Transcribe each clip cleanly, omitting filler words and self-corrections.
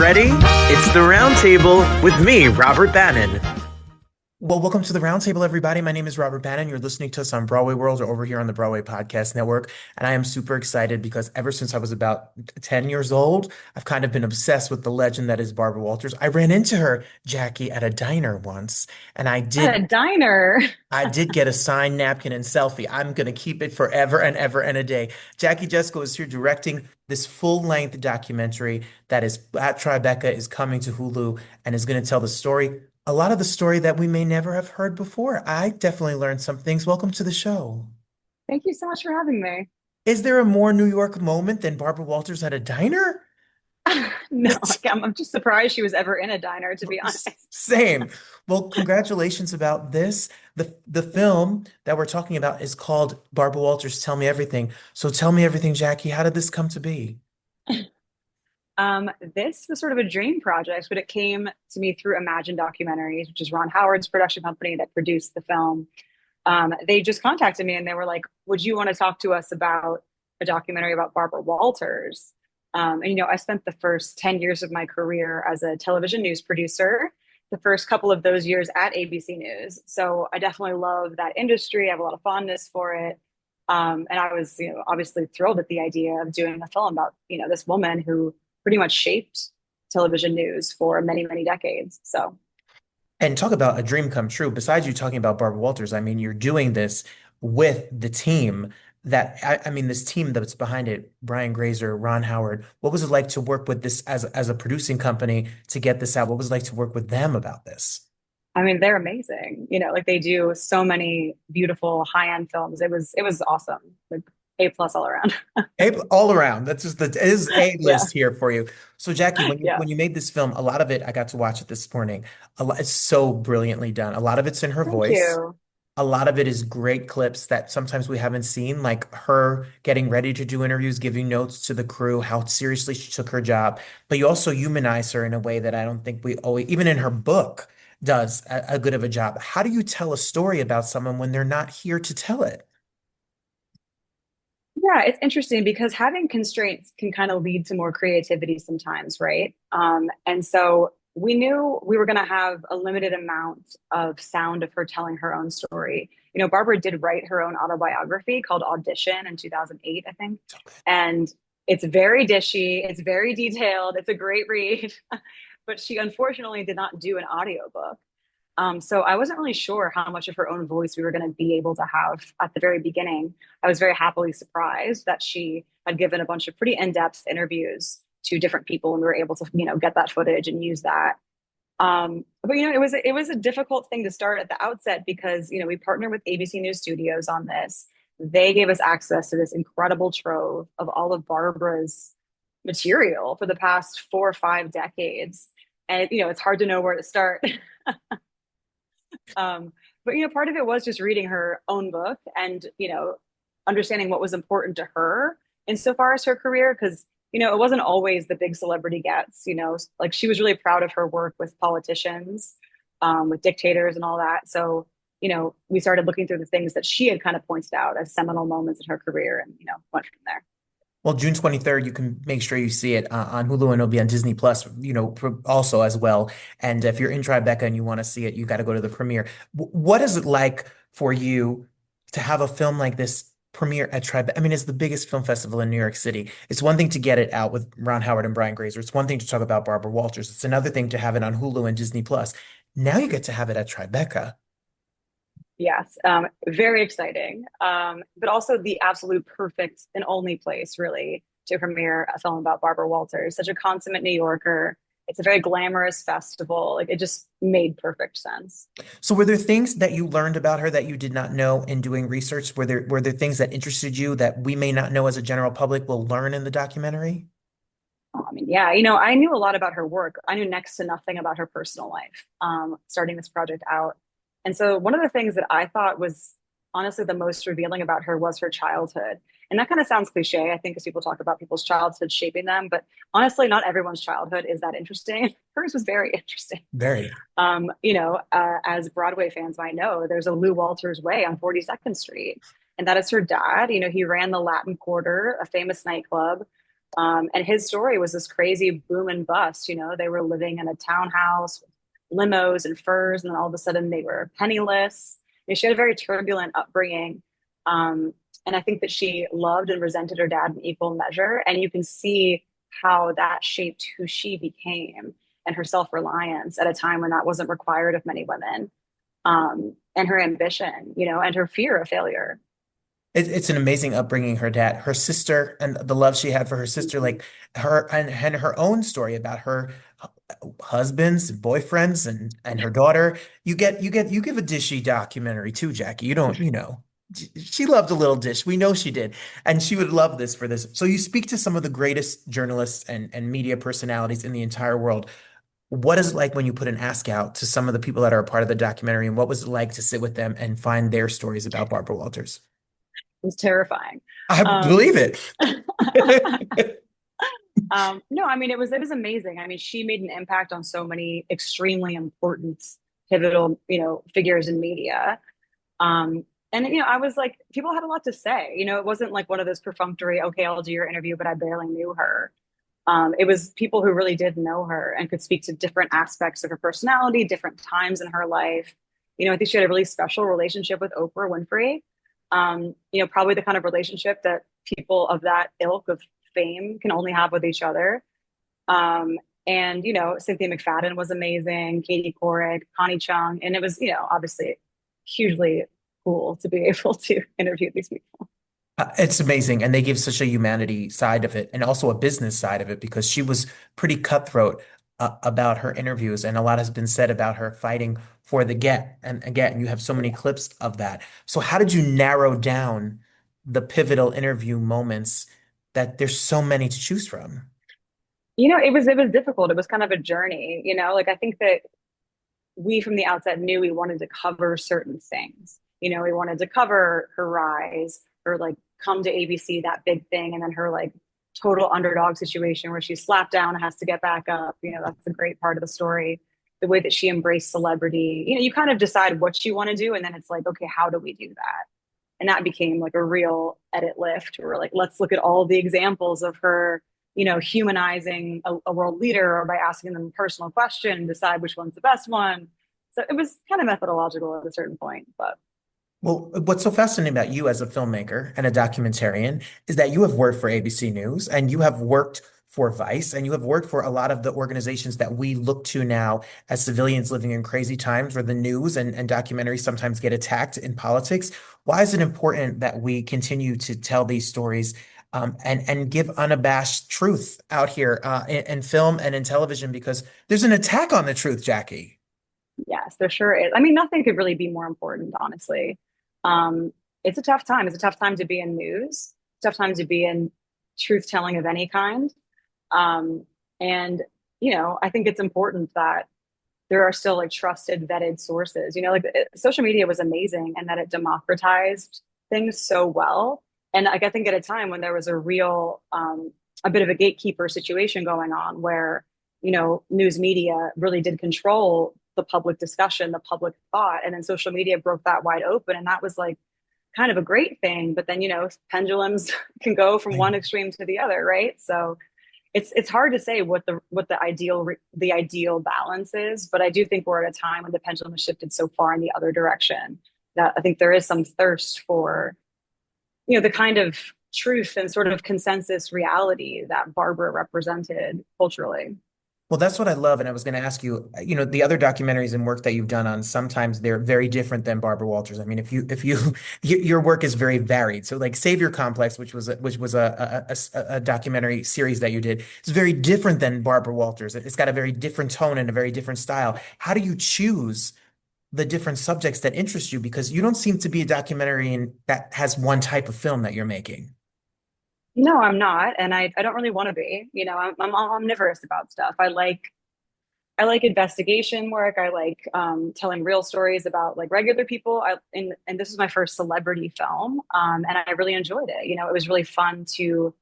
ready? It's the Roundtable with me, Robert Bannon. Well, welcome to the Roundtable, everybody. My name is Robert Bannon. You're listening to us on Broadway World or over here on the Broadway Podcast Network. And I am super excited because ever since I was about 10 years old, I've kind of been obsessed with the legend that is Barbara Walters. I ran into her, Jackie, at a diner once, and At a diner. I did get a signed napkin and selfie. I'm going to keep it forever and ever and a day. Jackie Jesko is here directing this full-length documentary that is at Tribeca, is coming to Hulu, and is going to tell the story, a lot of the story that we may never have heard before. I definitely learned some things. Welcome to the show. Thank you so much for having me. Is there a more New York moment than Barbara Walters at a diner? No, I'm just surprised she was ever in a diner, to be honest. Same. Well, congratulations about this. The film that we're talking about is called Barbara Walters Tell Me Everything. So tell me everything, Jackie. How did this come to be? This was sort of a dream project, but it came to me through Imagine Documentaries, which is Ron Howard's production company that produced the film. They just contacted me and they were like, "Would you want to talk to us about a documentary about Barbara Walters?" I spent the first 10 years of my career as a television news producer, the first couple of those years at ABC News. So I definitely love that industry. I have a lot of fondness for it. And I was, obviously thrilled at the idea of doing a film about, this woman who pretty much shaped television news for many, many decades. So And talk about a dream come true. Besides you talking about Barbara Walters, I mean, you're doing this with the team I mean, this team that's behind it, Brian Grazer, Ron Howard. What was it like to work with this as a producing company to get this out? What was it like to work with them about this? I mean, they're amazing. Like they do so many beautiful high-end films. It was awesome. Like A plus all around. All around. That's just the it is A Yeah. list here for you. So Jackie, when you Yeah. when you made this film, a lot of it I got to watch it this morning. A lot, it's so brilliantly done. A lot of it's in her Thank voice. you. A lot of it is great clips that sometimes we haven't seen, like her getting ready to do interviews, giving notes to the crew, how seriously she took her job. But you also humanize her in a way that I don't think we always, even in her book, does a good of a job. How do you tell a story about someone when they're not here to tell it? Yeah, it's interesting because having constraints can kind of lead to more creativity sometimes, right? And so we knew we were going to have a limited amount of sound of her telling her own story. Barbara did write her own autobiography called Audition in 2008, I think. And it's very dishy, it's very detailed, it's a great read, but she unfortunately did not do an audiobook. So I wasn't really sure how much of her own voice we were going to be able to have at the very beginning. I was very happily surprised that she had given a bunch of pretty in-depth interviews to different people, and we were able to, get that footage and use that. But it was a difficult thing to start at the outset because we partnered with ABC News Studios on this. They gave us access to this incredible trove of all of Barbara's material for the past 4 or 5 decades, and it's hard to know where to start. But part of it was just reading her own book and understanding what was important to her insofar as her career, because it wasn't always the big celebrity gets. Like she was really proud of her work with politicians, with dictators and all that. So we started looking through the things that she had kind of pointed out as seminal moments in her career, and went from there. Well, June 23rd, you can make sure you see it on Hulu and it'll be on Disney Plus, also as well. And if you're in Tribeca and you want to see it, you got to go to the premiere. What is it like for you to have a film like this premiere at Tribeca? I mean, it's the biggest film festival in New York City. It's one thing to get it out with Ron Howard and Brian Grazer. It's one thing to talk about Barbara Walters. It's another thing to have it on Hulu and Disney Plus. Now you get to have it at Tribeca. Yes, very exciting, but also the absolute perfect and only place, really, to premiere a film about Barbara Walters. Such a consummate New Yorker. It's a very glamorous festival. Like it just made perfect sense. So were there things that you learned about her that you did not know in doing research? Were there things that interested you that we may not know as a general public will learn in the documentary? I mean, yeah, I knew a lot about her work. I knew next to nothing about her personal life, starting this project out. And so one of the things that I thought was honestly the most revealing about her was her childhood. And that kind of sounds cliche, I think, as people talk about people's childhood shaping them. But honestly, not everyone's childhood is that interesting. Hers was very interesting. Very. As Broadway fans might know, there's a Lou Walters Way on 42nd Street. And that is her dad. He ran the Latin Quarter, a famous nightclub. And his story was this crazy boom and bust. They were living in a townhouse, limos and furs, and then all of a sudden they were penniless. She had a very turbulent upbringing. Um, and I think that she loved and resented her dad in equal measure. And you can see how that shaped who she became and her self reliance at a time when that wasn't required of many women, and her ambition, and her fear of failure. It's an amazing upbringing, her dad, her sister, and the love she had for her sister, Mhm. like her and her own story about her husbands and boyfriends and her daughter. You give a dishy documentary too, Jackie. You don't, she loved a little dish. We know she did. And she would love this for this. So you speak to some of the greatest journalists and media personalities in the entire world. What is it like when you put an ask out to some of the people that are a part of the documentary, and what was it like to sit with them and find their stories about Barbara Walters? It was terrifying. I Um, believe it. no, I mean it was amazing. I mean, she made an impact on so many extremely important, pivotal, figures in media. And I was like, people had a lot to say. It wasn't like one of those perfunctory, okay, I'll do your interview, but I barely knew her. It was people who really did know her and could speak to different aspects of her personality, different times in her life. I think she had a really special relationship with Oprah Winfrey. Probably the kind of relationship that people of that ilk of fame can only have with each other. And Cynthia McFadden was amazing, Katie Couric, Connie Chung, and it was obviously hugely cool to be able to interview these people. It's amazing. And they give such a humanity side of it and also a business side of it because she was pretty cutthroat about her interviews. And a lot has been said about her fighting for the get. And again, you have so many clips of that. So, how did you narrow down the pivotal interview moments that there's so many to choose from? It was difficult. It was kind of a journey. Like I think that we from the outset knew we wanted to cover certain things. We wanted to cover her rise, her like come to ABC, that big thing, and then her like total underdog situation where she's slapped down and has to get back up. That's a great part of the story. The way that she embraced celebrity. You kind of decide what you want to do, and then it's like, okay, how do we do that? And that became like a real edit lift. Where we're like, let's look at all the examples of her, humanizing a world leader or by asking them a personal question and decide which one's the best one. So it was kind of methodological at a certain point, but Well, what's so fascinating about you as a filmmaker and a documentarian is that you have worked for ABC News and you have worked for Vice and you have worked for a lot of the organizations that we look to now as civilians living in crazy times where the news and documentaries sometimes get attacked in politics. Why is it important that we continue to tell these stories and give unabashed truth out here in film and in television? Because there's an attack on the truth, Jackie. yes, there sure is. I mean, nothing could really be more important, honestly. It's a tough time. It's a tough time to be in news, tough time to be in truth telling of any kind. Um, and, I think it's important that there are still like trusted, vetted sources. Like social media was amazing and that it democratized things so well. And like I think at a time when there was a bit of a gatekeeper situation going on where, news media really did control the public discussion, the public thought, and then social media broke that wide open. And that was like kind of a great thing. But then, pendulums can go from one extreme to the other, right? So it's hard to say what the ideal balance is, but I do think we're at a time when the pendulum has shifted so far in the other direction that I think there is some thirst for the kind of truth and sort of consensus reality that Barbara represented culturally. Well, that's what I love. And I was going to ask you, the other documentaries and work that you've done on, sometimes they're very different than Barbara Walters. I mean, your work is very varied. So like Savior Complex, which was a documentary series that you did, is very different than Barbara Walters. It's got a very different tone and a very different style. How do you choose the different subjects that interest you? Because you don't seem to be a documentarian that has one type of film that you're making. No, I'm not, and I don't really want to be. I'm omnivorous about stuff. I like investigation work. I like telling real stories about like regular people. And this was my first celebrity film, and I really enjoyed it. It was really fun to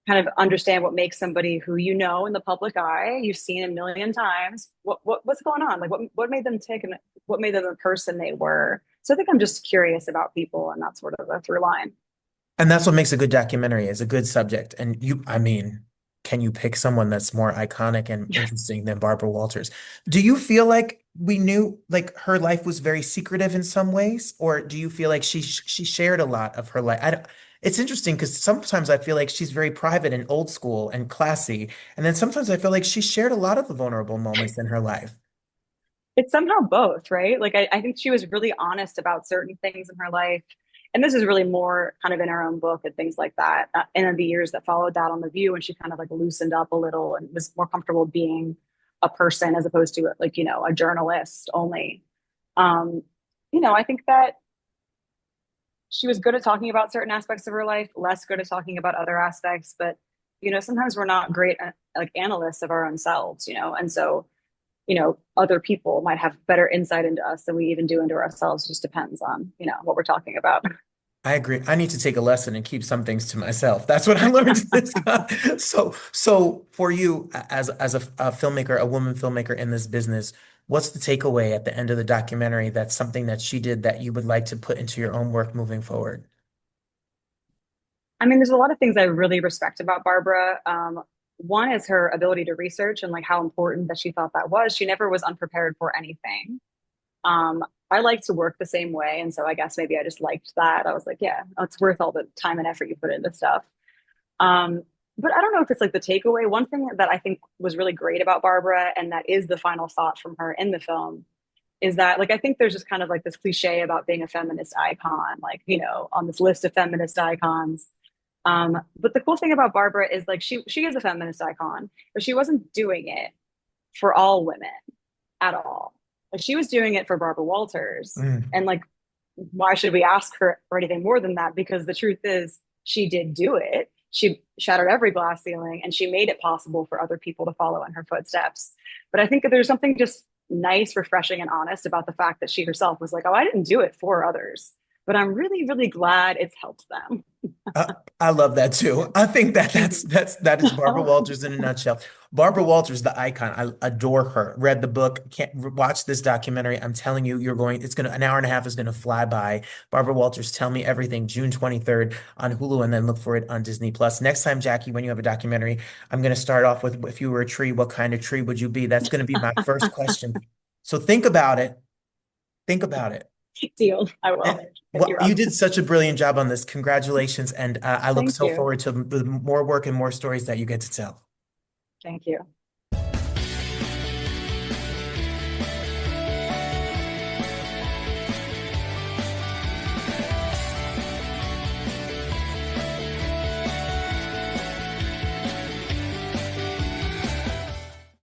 kind of understand what makes somebody who in the public eye, you've seen a million times. What's going on? Like what made them tick, and what made them the person they were. So I think I'm just curious about people, and that's sort of a through line. And that's what makes a good documentary is a good subject. And I mean, can you pick someone that's more iconic and interesting than Barbara Walters? Do you feel like we knew like her life was very secretive in some ways, or do you feel like she shared a lot of her life? It's interesting because sometimes I feel like she's very private and old school and classy, and then sometimes I feel like she shared a lot of the vulnerable moments in her life. It's somehow both, right? Like I think she was really honest about certain things in her life. And this is really more kind of in her own book and things like that. And in the years that followed that on The View, when she kind of like loosened up a little and was more comfortable being a person as opposed to like, a journalist only. Um, I think that she was good at talking about certain aspects of her life, less good at talking about other aspects. But, sometimes we're not great like analysts of our own selves, and so other people might have better insight into us than we even do into ourselves. It just depends on, what we're talking about. I agree. I need to take a lesson and keep some things to myself. That's what I learned. So for you, as a filmmaker, a woman filmmaker in this business, what's the takeaway at the end of the documentary? That's something that she did that you would like to put into your own work moving forward. I mean, there's a lot of things I really respect about Barbara. One is her ability to research and like how important that she thought that was. She never was unprepared for anything. I like to work the same way. And so I guess maybe I just liked that. I was like, yeah, it's worth all the time and effort you put into stuff. Um, but I don't know if it's like the takeaway. One thing that I think was really great about Barbara, and that is the final thought from her in the film, is that like I think there's just kind of like this cliche about being a feminist icon, like, on this list of feminist icons. But the cool thing about Barbara is like she is a feminist icon, but she wasn't doing it for all women at all. Like she was doing it for Barbara Walters. Mm. And like, why should we ask her for anything more than that? Because the truth is, she did do it. She shattered every glass ceiling and she made it possible for other people to follow in her footsteps. But I think that there's something just nice, refreshing, and honest about the fact that she herself was like, oh, I didn't do it for others, but I'm really, really glad it's helped them. I, I love that too. I think that is Barbara Walters in a nutshell. Barbara Walters, the icon. I adore her. Read the book. Can't watch this documentary. I'm telling you, it's gonna an hour and a half is gonna fly by. Barbara Walters, Tell Me Everything, June 23rd on Hulu, and then look for it on Disney Plus. Next time, Jackie, when you have a documentary, I'm gonna start off with if you were a tree, what kind of tree would you be? That's gonna be my first question. So think about it. Think about it. Deal. I will. And Hit you well, you up. did such a brilliant job on this. Congratulations. And I look Thank so you. forward to the more work and more stories that you get to tell. Thank you.